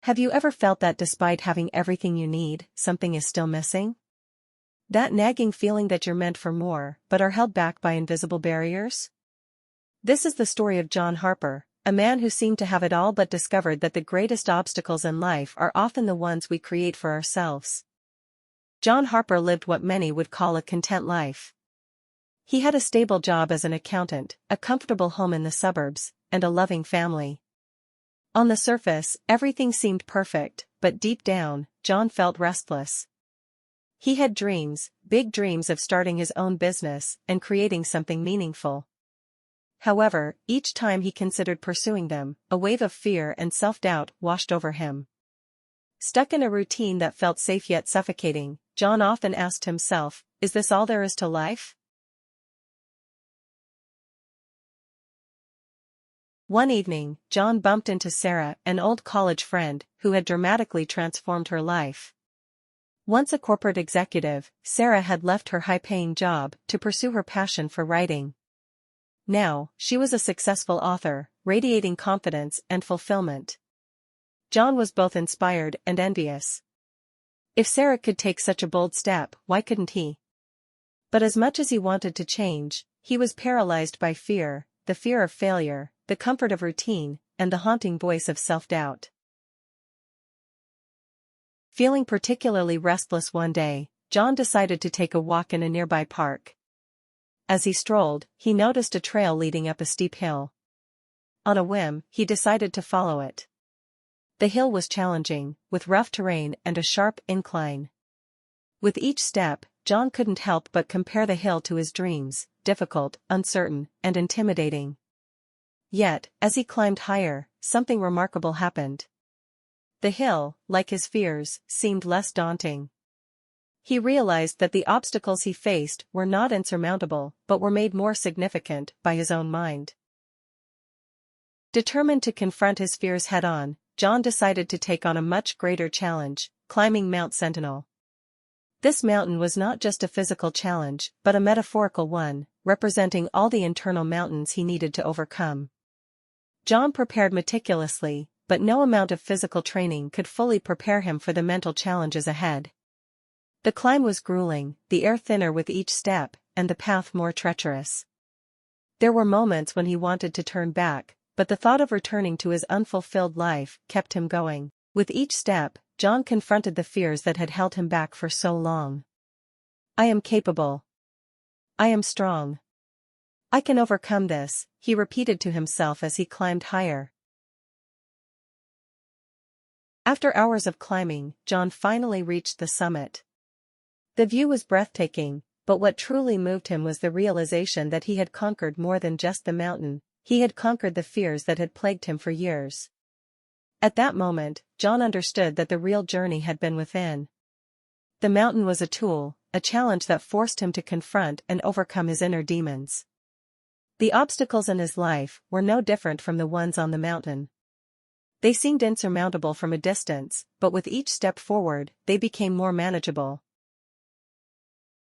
Have you ever felt that despite having everything you need, something is still missing? That nagging feeling that you're meant for more, but are held back by invisible barriers? This is the story of John Harper, a man who seemed to have it all but discovered that the greatest obstacles in life are often the ones we create for ourselves. John Harper lived what many would call a content life. He had a stable job as an accountant, a comfortable home in the suburbs, and a loving family. On the surface, everything seemed perfect, but deep down, John felt restless. He had dreams, big dreams of starting his own business and creating something meaningful. However, each time he considered pursuing them, a wave of fear and self-doubt washed over him. Stuck in a routine that felt safe yet suffocating, John often asked himself, "Is this all there is to life?" One evening, John bumped into Sarah, an old college friend, who had dramatically transformed her life. Once a corporate executive, Sarah had left her high-paying job to pursue her passion for writing. Now, she was a successful author, radiating confidence and fulfillment. John was both inspired and envious. If Sarah could take such a bold step, why couldn't he? But as much as he wanted to change, he was paralyzed by fear, the fear of failure, the comfort of routine, and the haunting voice of self-doubt. Feeling particularly restless one day, John decided to take a walk in a nearby park. As he strolled, he noticed a trail leading up a steep hill. On a whim, he decided to follow it. The hill was challenging, with rough terrain and a sharp incline. With each step, John couldn't help but compare the hill to his dreams, difficult, uncertain, and intimidating. Yet, as he climbed higher, something remarkable happened. The hill, like his fears, seemed less daunting. He realized that the obstacles he faced were not insurmountable, but were made more significant by his own mind. Determined to confront his fears head-on, John decided to take on a much greater challenge, climbing Mount Sentinel. This mountain was not just a physical challenge, but a metaphorical one, representing all the internal mountains he needed to overcome. John prepared meticulously, but no amount of physical training could fully prepare him for the mental challenges ahead. The climb was grueling, the air thinner with each step, and the path more treacherous. There were moments when he wanted to turn back, but the thought of returning to his unfulfilled life kept him going. With each step, John confronted the fears that had held him back for so long. "I am capable. I am strong. I can overcome this," he repeated to himself as he climbed higher. After hours of climbing, John finally reached the summit. The view was breathtaking, but what truly moved him was the realization that he had conquered more than just the mountain. He had conquered the fears that had plagued him for years. At that moment, John understood that the real journey had been within. The mountain was a tool, a challenge that forced him to confront and overcome his inner demons. The obstacles in his life were no different from the ones on the mountain. They seemed insurmountable from a distance, but with each step forward, they became more manageable.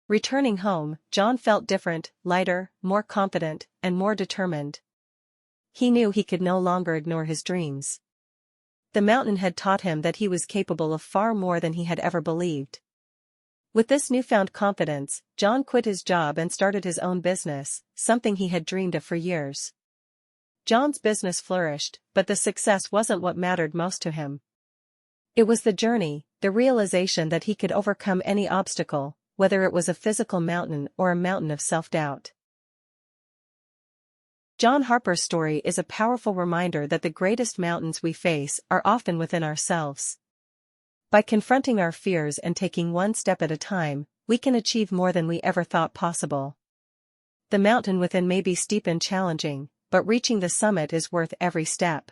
Returning home, John felt different, lighter, more confident, and more determined. He knew he could no longer ignore his dreams. The mountain had taught him that he was capable of far more than he had ever believed. With this newfound confidence, John quit his job and started his own business, something he had dreamed of for years. John's business flourished, but the success wasn't what mattered most to him. It was the journey, the realization that he could overcome any obstacle, whether it was a physical mountain or a mountain of self-doubt. John Harper's story is a powerful reminder that the greatest mountains we face are often within ourselves. By confronting our fears and taking one step at a time, we can achieve more than we ever thought possible. The mountain within may be steep and challenging, but reaching the summit is worth every step.